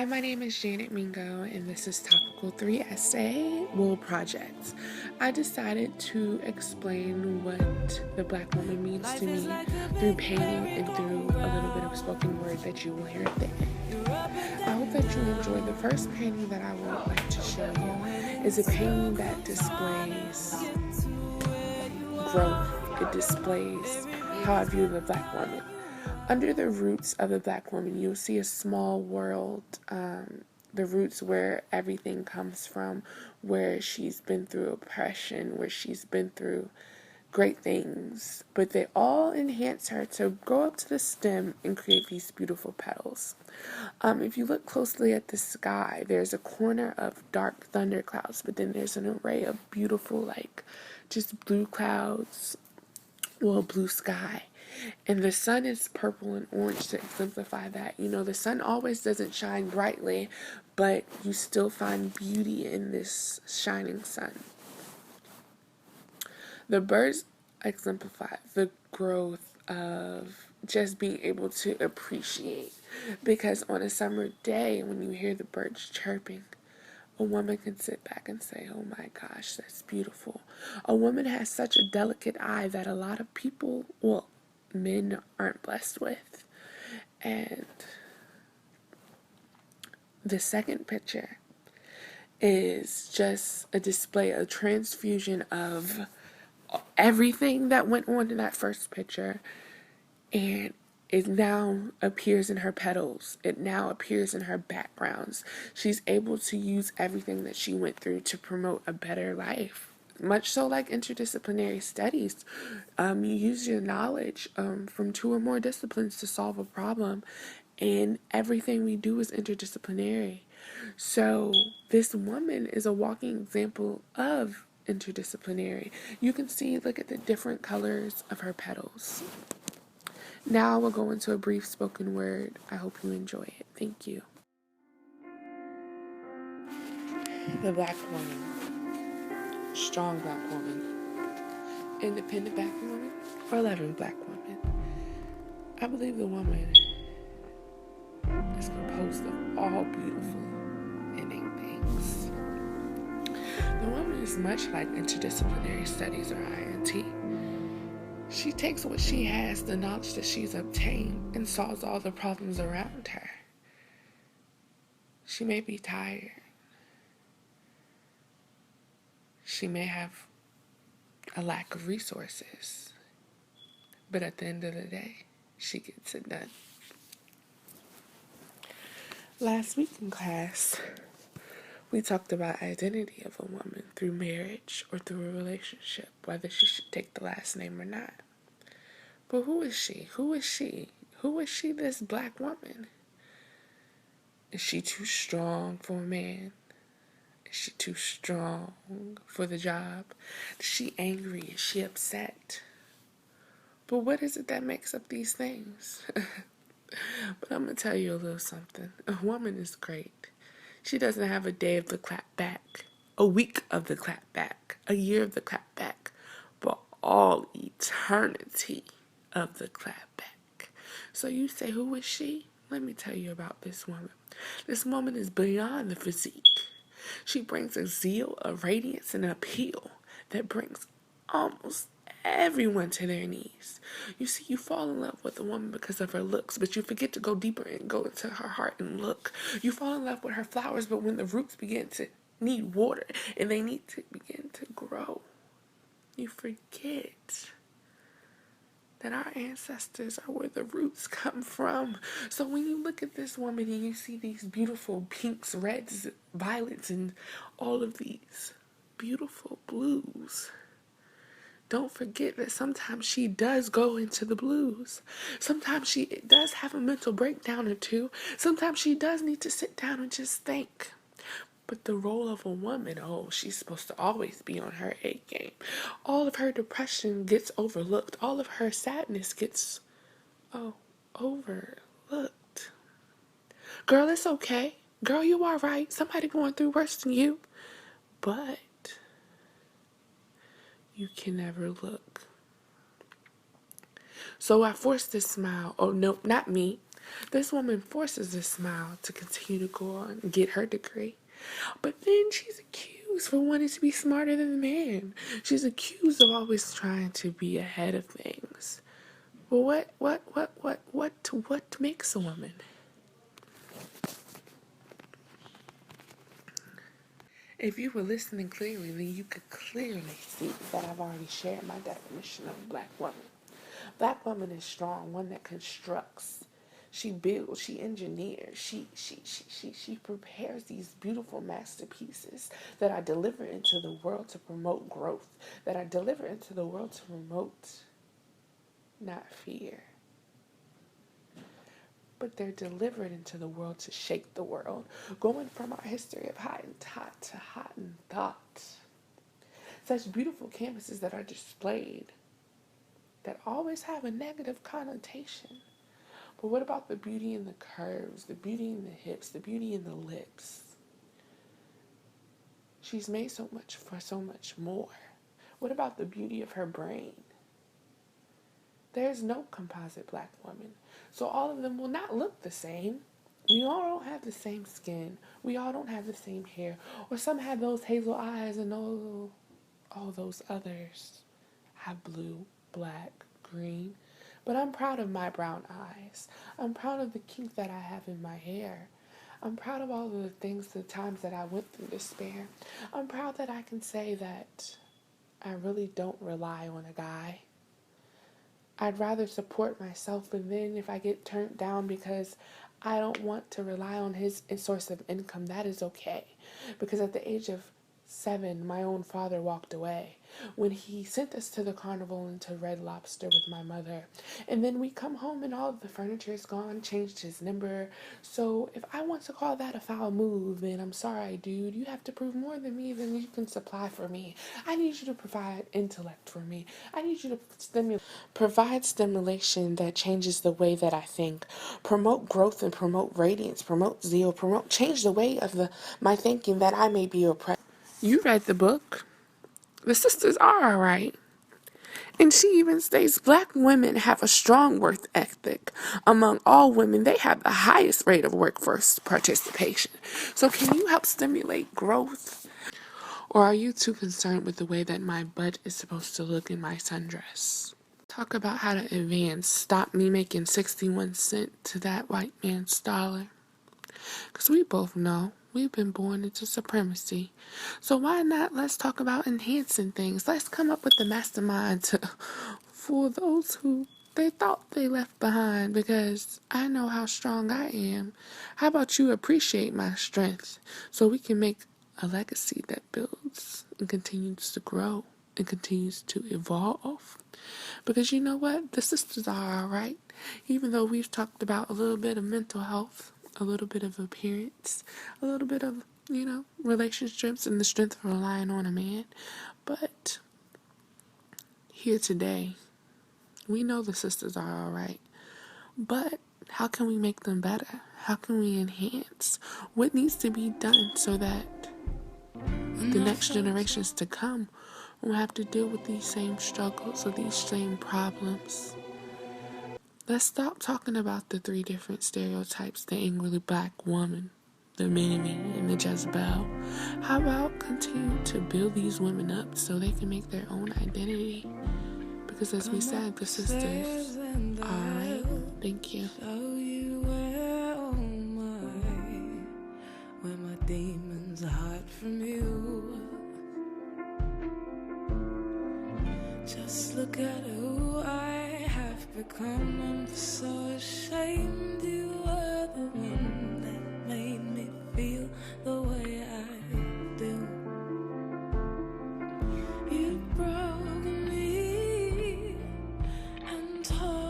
Hi, my name is Janet Mingo, and this is Topical 3 Essay Project. I decided to explain what the Black woman means to me through painting and through a little bit of spoken word that you will hear at the end. I hope that you enjoy. The first painting that I would like to show you is a painting that displays growth. It displays how I view the Black woman. Under the roots of the Black woman, you'll see a small world, the roots where everything comes from, where she's been through oppression, where she's been through great things, but they all enhance her to grow up to the stem and create these beautiful petals. If you look closely at the sky, there's a corner of dark thunder clouds, but then there's an array of beautiful, just blue clouds, well, blue sky. And the sun is purple and orange to exemplify that. You know, the sun always doesn't shine brightly, but you still find beauty in this shining sun. The birds exemplify the growth of just being able to appreciate. Because on a summer day, when you hear the birds chirping, a woman can sit back and say, oh my gosh, that's beautiful. A woman has such a delicate eye that a lot of people, well, men aren't blessed with. And the second picture is just a display, a transfusion of everything that went on in that first picture, and it now appears in her petals. It now appears in her backgrounds. She's able to use everything that she went through to promote a better life. Much so like interdisciplinary studies. You use your knowledge from two or more disciplines to solve a problem, and everything we do is interdisciplinary. So this woman is a walking example of interdisciplinary. You can see, look at the different colors of her petals. Now we'll go into a brief spoken word. I hope you enjoy it. Thank you. The Black woman. Strong Black woman. Independent Black woman. Or loving Black woman. I believe the woman is composed of all beautiful innate things. The woman is much like interdisciplinary studies, or INT. She takes what she has, the knowledge that she's obtained, and solves all the problems around her. She may be tired. She may have a lack of resources. But at the end of the day, she gets it done. Last week in class, we talked about identity of a woman through marriage or through a relationship, whether she should take the last name or not. But who is she? Who is she? Who is she, this Black woman? Is she too strong for a man? Is she too strong for the job? Is she angry? Is she upset? But what is it that makes up these things? But I'm going to tell you a little something. A woman is great. She doesn't have a day of the clap back, a week of the clap back, a year of the clap back, but all eternity of the clap back. So you say, who is she? Let me tell you about this woman. This woman is beyond the physique. She brings a zeal, a radiance, and an appeal that brings almost everyone to their knees. You see, you fall in love with a woman because of her looks, but you forget to go deeper and go into her heart and look. You fall in love with her flowers, but when the roots begin to need water and they need to begin to grow, you forget that our ancestors are where the roots come from. So when you look at this woman and you see these beautiful pinks, reds, violets, and all of these beautiful blues, don't forget that sometimes she does go into the blues. Sometimes she does have a mental breakdown or two. Sometimes she does need to sit down and just think. But the role of a woman, oh, she's supposed to always be on her A game. All of her depression gets overlooked. All of her sadness gets, overlooked. Girl, it's okay. Girl, you are right. Somebody going through worse than you. But you can never look. So I forced this smile. Oh, no, not me. This woman forces a smile to continue to go on and get her degree. But then she's accused for wanting to be smarter than the man. She's accused of always trying to be ahead of things. Well, what makes a woman? If you were listening clearly, then you could clearly see that I've already shared my definition of a black woman. Black woman is strong, one that constructs. She builds, she engineers, she prepares these beautiful masterpieces that I deliver into the world to promote growth, that I deliver into the world to promote not fear, but they're delivered into the world to shake the world, going from our history of Hottentot to Hottentot. Such beautiful canvases that are displayed that always have a negative connotation. But what about the beauty in the curves, the beauty in the hips, the beauty in the lips? She's made so much for so much more. What about the beauty of her brain? There's no composite black woman. So all of them will not look the same. We all don't have the same skin. We all don't have the same hair. Or some have those hazel eyes and all those others have blue, black, green. But I'm proud of my brown eyes. I'm proud of the kink that I have in my hair. I'm proud of all of the things, the times that I went through despair. I'm proud that I can say that I really don't rely on a guy. I'd rather support myself, but then if I get turned down because I don't want to rely on his source of income, that is okay. Because at the age of 7, my own father walked away when he sent us to the carnival and to Red Lobster with my mother. And then we come home and all of the furniture is gone, changed his number. So if I want to call that a foul move, then I'm sorry, dude. You have to prove more than me than you can supply for me. I need you to provide intellect for me. I need you to provide stimulation that changes the way that I think. Promote growth and promote radiance, promote zeal, change the way of my thinking that I may be oppressed. You read the book. The sisters are alright. And she even states black women have a strong work ethic. Among all women, they have the highest rate of workforce participation. So can you help stimulate growth? Or are you too concerned with the way that my butt is supposed to look in my sundress? Talk about how to advance. Stop me making 61 cents to that white man's dollar. Because we both know we've been born into supremacy. So why not let's talk about enhancing things. Let's come up with the mastermind for those who they thought they left behind, because I know how strong I am. How about you appreciate my strength so we can make a legacy that builds and continues to grow and continues to evolve? Because you know what? The sisters are alright. Even though we've talked about a little bit of mental health, a little bit of appearance, a little bit of, relationships and the strength of relying on a man. But here today, we know the sisters are alright. But how can we make them better? How can we enhance? What needs to be done so that the next generations to come won't have to deal with these same struggles or these same problems? Let's stop talking about the 3 different stereotypes: the angrily black woman, the mini-me, and the Jezebel. How about continue to build these women up so they can make their own identity? Because as we said, the sisters are alright. Thank you. Where my demons hide from you. Just look at who I have become. I'm so ashamed you were the one that made me feel the way I do. You broke me and tore